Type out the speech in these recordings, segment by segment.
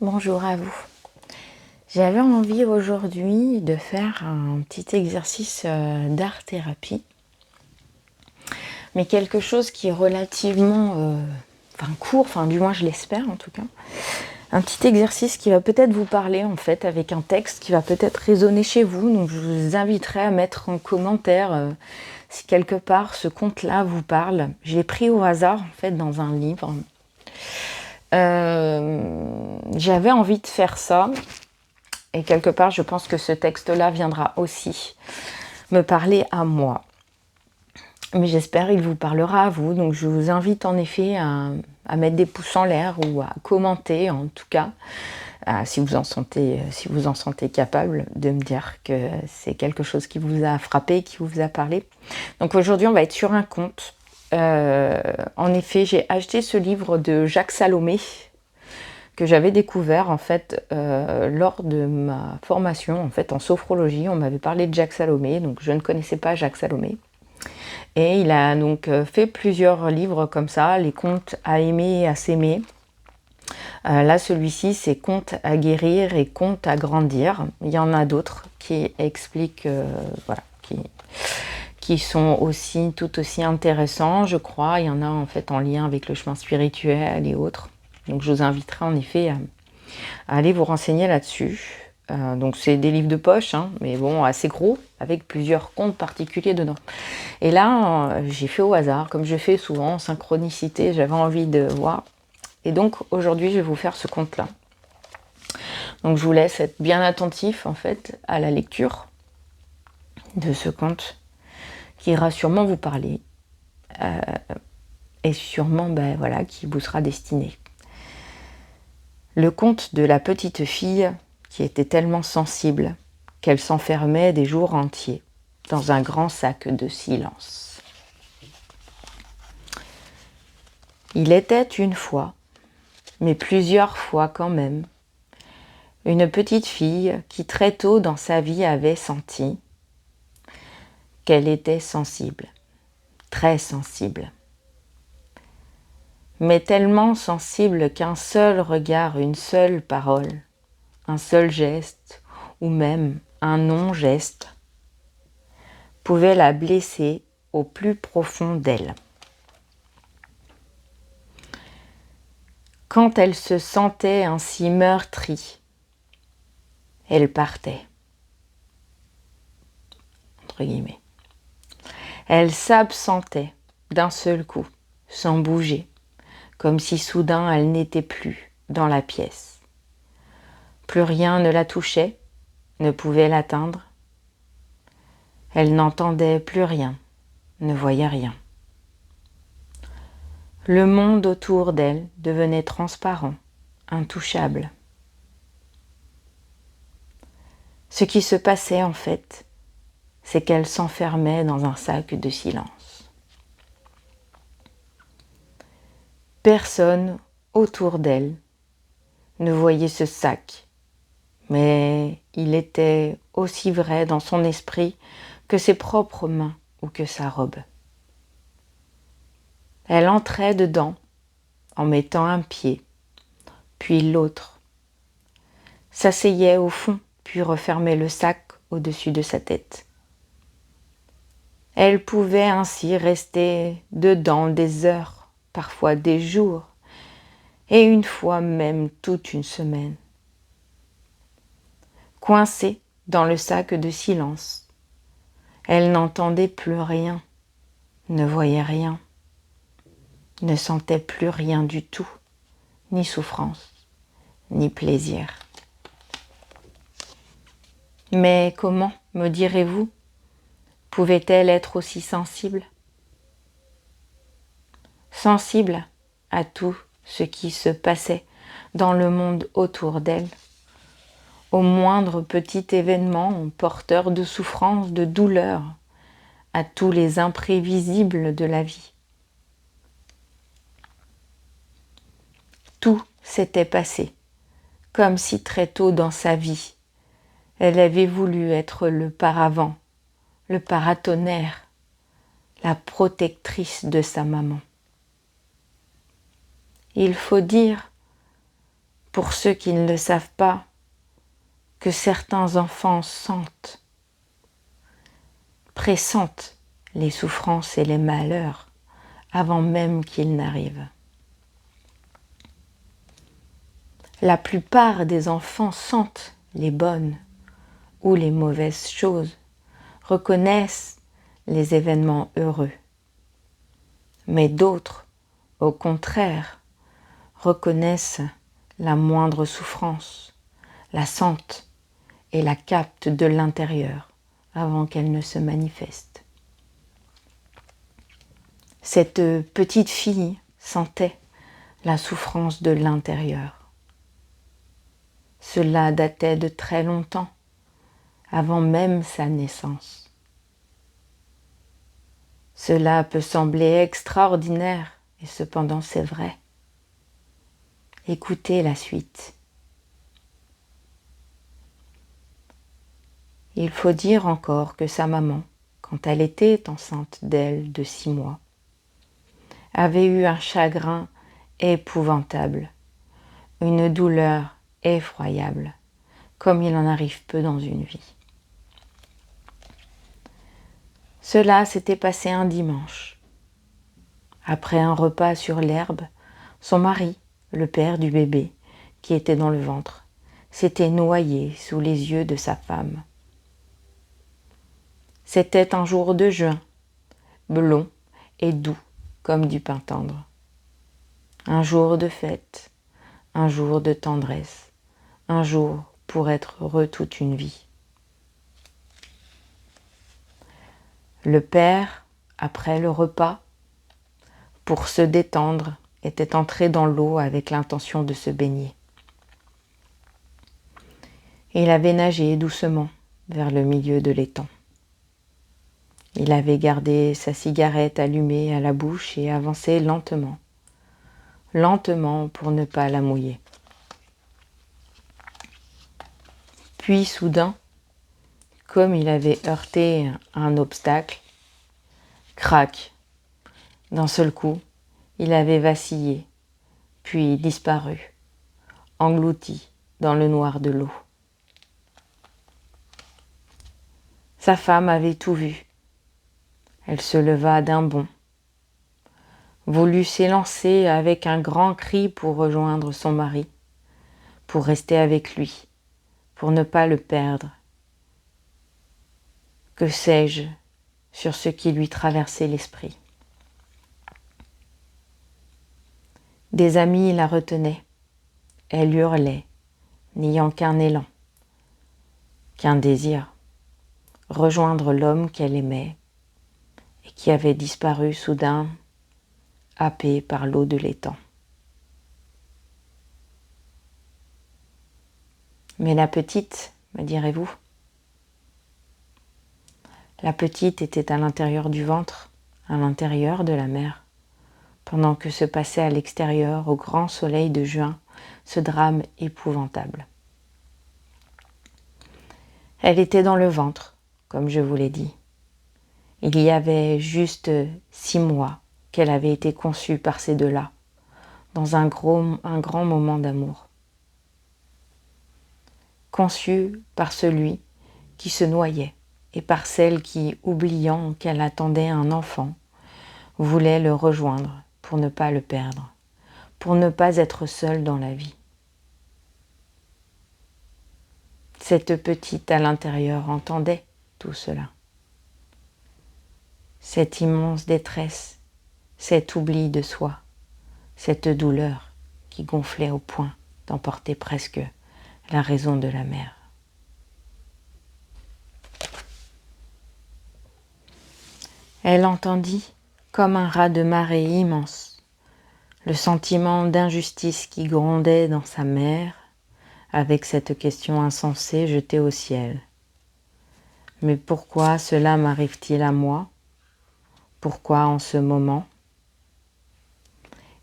Bonjour à vous. J'avais envie aujourd'hui de faire un petit exercice d'art-thérapie, mais quelque chose qui est relativement court, du moins je l'espère en tout cas. Un petit exercice qui va peut-être vous parler en fait, avec un texte qui va peut-être résonner chez vous. Donc je vous inviterai à mettre en commentaire si quelque part ce conte-là vous parle. Je l'ai pris au hasard en fait dans un livre. J'avais envie de faire ça. Et quelque part, je pense que ce texte-là viendra aussi me parler à moi. Mais j'espère qu'il vous parlera à vous. Donc je vous invite en effet à mettre des pouces en l'air ou à commenter en tout cas, si vous en sentez capable de me dire que c'est quelque chose qui vous a frappé, qui vous a parlé. Donc aujourd'hui, on va être sur un conte. En effet, j'ai acheté ce livre de Jacques Salomé, que j'avais découvert en fait lors de ma formation en fait en sophrologie. On m'avait parlé de Jacques Salomé, donc je ne connaissais pas Jacques Salomé. Et il a donc fait plusieurs livres comme ça, les contes à aimer et à s'aimer. Là, celui-ci, c'est Contes à guérir et Contes à grandir. Il y en a d'autres qui expliquent, qui sont aussi tout aussi intéressants, je crois. Il y en a en fait en lien avec le chemin spirituel et autres. Donc je vous inviterai en effet à aller vous renseigner là-dessus. Donc c'est des livres de poche, mais bon, assez gros, avec plusieurs contes particuliers dedans. Et là, j'ai fait au hasard, comme je fais souvent, en synchronicité, j'avais envie de voir. Et donc aujourd'hui, je vais vous faire ce conte-là. Donc je vous laisse être bien attentif en fait à la lecture de ce conte qui ira sûrement vous parler et sûrement qui vous sera destiné. Le conte de la petite fille qui était tellement sensible qu'elle s'enfermait des jours entiers dans un grand sac de silence. Il était une fois, mais plusieurs fois quand même, une petite fille qui très tôt dans sa vie avait senti qu'elle était sensible, très sensible. Mais tellement sensible qu'un seul regard, une seule parole, un seul geste ou même un non-geste pouvait la blesser au plus profond d'elle. Quand elle se sentait ainsi meurtrie, elle partait. Entre guillemets. Elle s'absentait d'un seul coup, sans bouger, comme si soudain elle n'était plus dans la pièce. Plus rien ne la touchait, ne pouvait l'atteindre. Elle n'entendait plus rien, ne voyait rien. Le monde autour d'elle devenait transparent, intouchable. Ce qui se passait en fait, c'est qu'elle s'enfermait dans un sac de silence. Personne autour d'elle ne voyait ce sac, mais il était aussi vrai dans son esprit que ses propres mains ou que sa robe. Elle entrait dedans en mettant un pied, puis l'autre, s'asseyait au fond, puis refermait le sac au-dessus de sa tête. Elle pouvait ainsi rester dedans des heures, parfois des jours, et une fois même toute une semaine. Coincée dans le sac de silence, elle n'entendait plus rien, ne voyait rien, ne sentait plus rien du tout, ni souffrance, ni plaisir. Mais comment, me direz-vous, pouvait-elle être aussi sensible ? Sensible à tout ce qui se passait dans le monde autour d'elle, au moindre petit événement porteur de souffrance, de douleur, à tous les imprévisibles de la vie. Tout s'était passé, comme si très tôt dans sa vie, elle avait voulu être le paravent, le paratonnerre, la protectrice de sa maman. Il faut dire, pour ceux qui ne le savent pas, que certains enfants pressentent les souffrances et les malheurs avant même qu'ils n'arrivent. La plupart des enfants sentent les bonnes ou les mauvaises choses, reconnaissent les événements heureux. Mais d'autres, au contraire, reconnaissent la moindre souffrance, la sentent et la captent de l'intérieur avant qu'elle ne se manifeste. Cette petite fille sentait la souffrance de l'intérieur. Cela datait de très longtemps, avant même sa naissance. Cela peut sembler extraordinaire, et cependant c'est vrai. Écoutez la suite. Il faut dire encore que sa maman, quand elle était enceinte d'elle de 6 mois, avait eu un chagrin épouvantable, une douleur effroyable, comme il en arrive peu dans une vie. Cela s'était passé un dimanche. Après un repas sur l'herbe, son mari, le père du bébé, qui était dans le ventre, s'était noyé sous les yeux de sa femme. C'était un jour de juin, blond et doux comme du pain tendre. Un jour de fête, un jour de tendresse, un jour pour être heureux toute une vie. Le père, après le repas, pour se détendre, était entré dans l'eau avec l'intention de se baigner. Il avait nagé doucement vers le milieu de l'étang. Il avait gardé sa cigarette allumée à la bouche et avancé lentement, lentement pour ne pas la mouiller. Puis soudain, comme il avait heurté un obstacle, crac, d'un seul coup, il avait vacillé, puis disparu, englouti dans le noir de l'eau. Sa femme avait tout vu. Elle se leva d'un bond, voulut s'élancer avec un grand cri pour rejoindre son mari, pour rester avec lui, pour ne pas le perdre. Que sais-je sur ce qui lui traversait l'esprit? Des amis la retenaient. Elle hurlait, n'ayant qu'un élan, qu'un désir, rejoindre l'homme qu'elle aimait et qui avait disparu soudain, happé par l'eau de l'étang. Mais la petite, me direz-vous? La petite était à l'intérieur du ventre, à l'intérieur de la mer, pendant que se passait à l'extérieur, au grand soleil de juin, ce drame épouvantable. Elle était dans le ventre, comme je vous l'ai dit. Il y avait juste 6 mois qu'elle avait été conçue par ces deux-là, dans un grand moment d'amour. Conçue par celui qui se noyait et par celle qui, oubliant qu'elle attendait un enfant, voulait le rejoindre pour ne pas le perdre, pour ne pas être seule dans la vie. Cette petite à l'intérieur entendait tout cela. Cette immense détresse, cet oubli de soi, cette douleur qui gonflait au point d'emporter presque la raison de la mer. Elle entendit, comme un raz de marée immense, le sentiment d'injustice qui grondait dans sa mère, avec cette question insensée jetée au ciel. Mais pourquoi cela m'arrive-t-il à moi? Pourquoi en ce moment?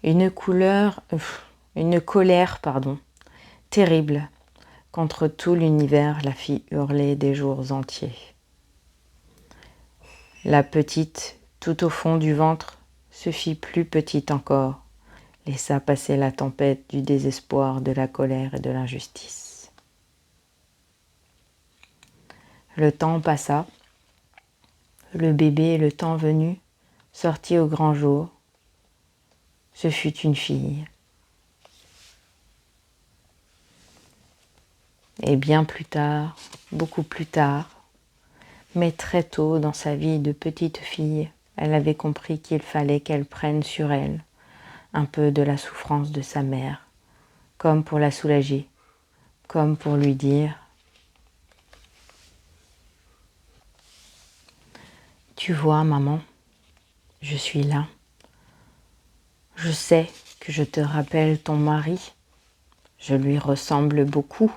Une colère, terrible, contre tout l'univers la fit hurler des jours entiers. La petite, tout au fond du ventre, se fit plus petite encore, laissa passer la tempête du désespoir, de la colère et de l'injustice. Le temps passa, le bébé, le temps venu, sortit au grand jour. Ce fut une fille. Et bien plus tard, beaucoup plus tard, mais très tôt dans sa vie de petite fille, elle avait compris qu'il fallait qu'elle prenne sur elle un peu de la souffrance de sa mère, comme pour la soulager, comme pour lui dire « Tu vois, maman, je suis là. Je sais que je te rappelle ton mari. Je lui ressemble beaucoup.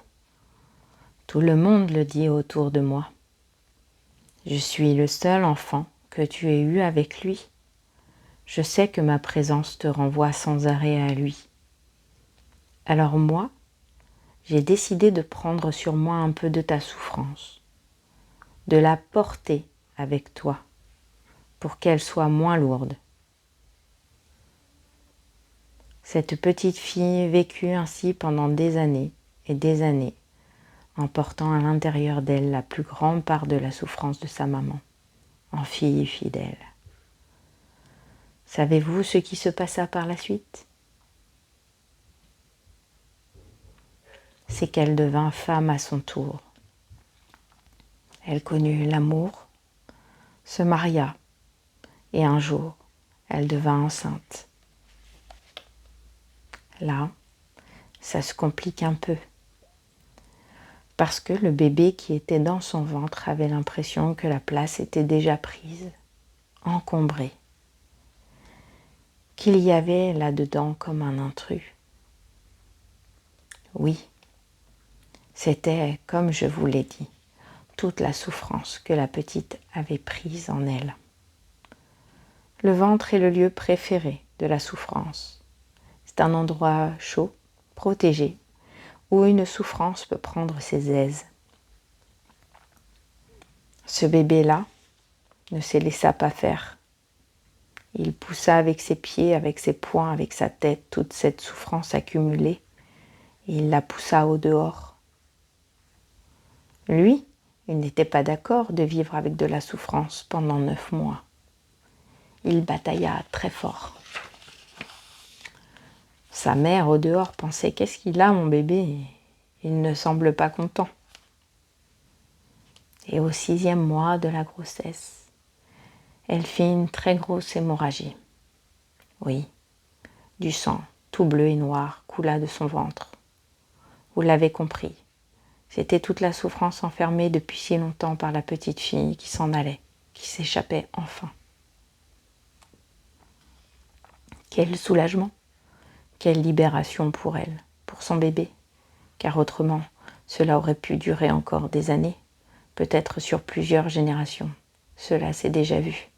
Tout le monde le dit autour de moi. Je suis le seul enfant que tu aies eu avec lui. Je sais que ma présence te renvoie sans arrêt à lui. Alors moi, j'ai décidé de prendre sur moi un peu de ta souffrance, de la porter avec toi, pour qu'elle soit moins lourde. » Cette petite fille vécut ainsi pendant des années et des années, en portant à l'intérieur d'elle la plus grande part de la souffrance de sa maman, en fille fidèle. Savez-vous ce qui se passa par la suite? C'est qu'elle devint femme à son tour. Elle connut l'amour, se maria, et un jour, elle devint enceinte. Là, ça se complique un peu, parce que le bébé qui était dans son ventre avait l'impression que la place était déjà prise, encombrée, qu'il y avait là-dedans comme un intrus. Oui, c'était, comme je vous l'ai dit, toute la souffrance que la petite avait prise en elle. Le ventre est le lieu préféré de la souffrance. C'est un endroit chaud, protégé, où une souffrance peut prendre ses aises. Ce bébé-là ne se laissa pas faire. Il poussa avec ses pieds, avec ses poings, avec sa tête, toute cette souffrance accumulée, et il la poussa au dehors. Lui, il n'était pas d'accord de vivre avec de la souffrance pendant 9 mois. Il batailla très fort. Sa mère au dehors pensait « Qu'est-ce qu'il a, mon bébé ? Il ne semble pas content. » Et au 6e mois de la grossesse, elle fit une très grosse hémorragie. Oui, du sang, tout bleu et noir, coula de son ventre. Vous l'avez compris, c'était toute la souffrance enfermée depuis si longtemps par la petite fille qui s'en allait, qui s'échappait enfin. Quel soulagement, quelle libération pour elle, pour son bébé, car autrement, cela aurait pu durer encore des années, peut-être sur plusieurs générations. Cela s'est déjà vu.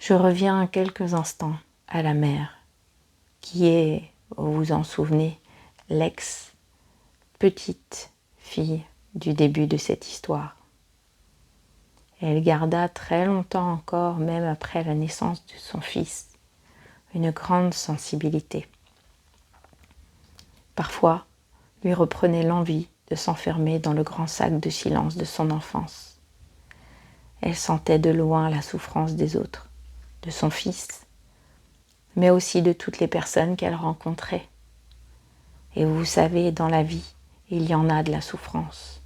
Je reviens quelques instants à la mère, qui est, vous vous en souvenez, l'ex-petite fille du début de cette histoire. Elle garda très longtemps encore, même après la naissance de son fils, une grande sensibilité. Parfois, lui reprenait l'envie de s'enfermer dans le grand sac de silence de son enfance. Elle sentait de loin la souffrance des autres, de son fils, mais aussi de toutes les personnes qu'elle rencontrait. Et vous savez, dans la vie, il y en a de la souffrance.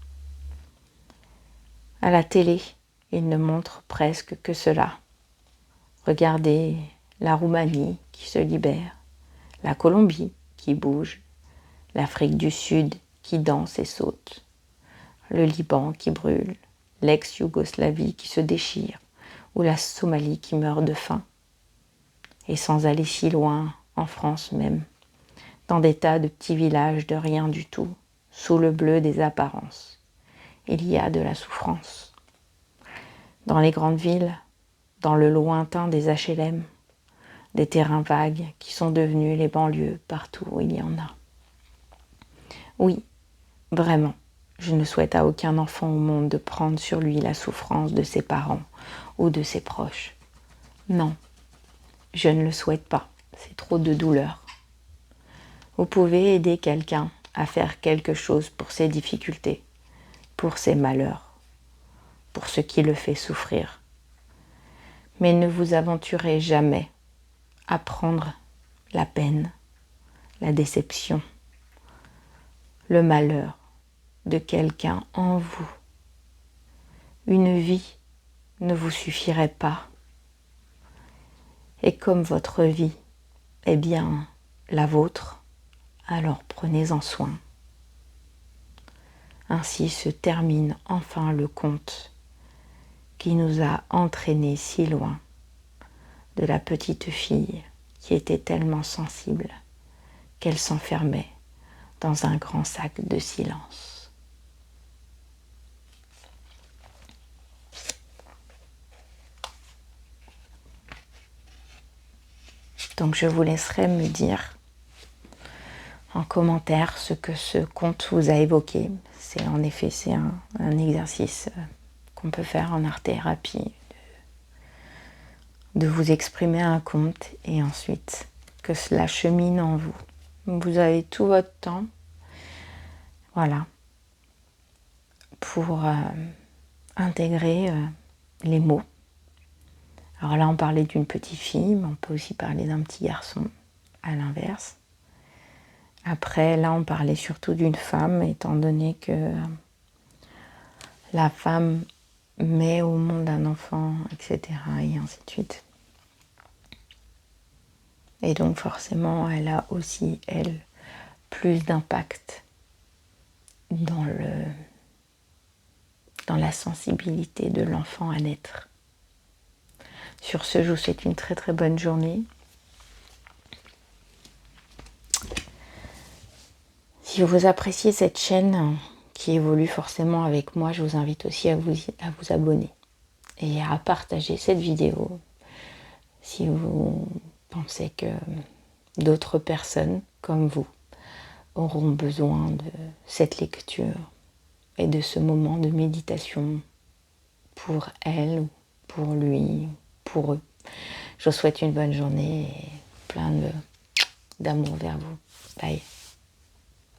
À la télé, ils ne montrent presque que cela. Regardez la Roumanie qui se libère, la Colombie qui bouge, l'Afrique du Sud qui danse et saute, le Liban qui brûle, l'ex-Yougoslavie qui se déchire, ou la Somalie qui meurt de faim. Et sans aller si loin, en France même, dans des tas de petits villages de rien du tout, sous le bleu des apparences, il y a de la souffrance. Dans les grandes villes, dans le lointain des HLM, des terrains vagues qui sont devenus les banlieues partout où il y en a. Oui, vraiment, je ne souhaite à aucun enfant au monde de prendre sur lui la souffrance de ses parents ou de ses proches. Non, je ne le souhaite pas. c'est trop de douleur. Vous pouvez aider quelqu'un à faire quelque chose pour ses difficultés, pour ses malheurs, pour ce qui le fait souffrir. Mais ne vous aventurez jamais à prendre la peine, la déception, le malheur de quelqu'un en vous. Une vie ne vous suffirait pas. Et comme votre vie est bien la vôtre, alors prenez-en soin. Ainsi se termine enfin le conte qui nous a entraînés si loin de la petite fille qui était tellement sensible qu'elle s'enfermait dans un grand sac de silence. Donc je vous laisserai me dire en commentaire ce que ce conte vous a évoqué. C'est un exercice qu'on peut faire en art-thérapie, de vous exprimer un conte et ensuite que cela chemine en vous. Vous avez tout votre temps, voilà, pour intégrer les mots. Alors là, on parlait d'une petite fille, mais on peut aussi parler d'un petit garçon, à l'inverse. Après, là, on parlait surtout d'une femme, étant donné que la femme met au monde un enfant, etc., et ainsi de suite. Et donc, forcément, elle a aussi, elle, plus d'impact dans la sensibilité de l'enfant à naître. Sur ce, je vous souhaite une très très bonne journée. Si vous appréciez cette chaîne qui évolue forcément avec moi, je vous invite aussi à vous abonner et à partager cette vidéo si vous pensez que d'autres personnes comme vous auront besoin de cette lecture et de ce moment de méditation pour elle ou pour lui, pour eux. Je vous souhaite une bonne journée et plein d'amour vers vous. Bye.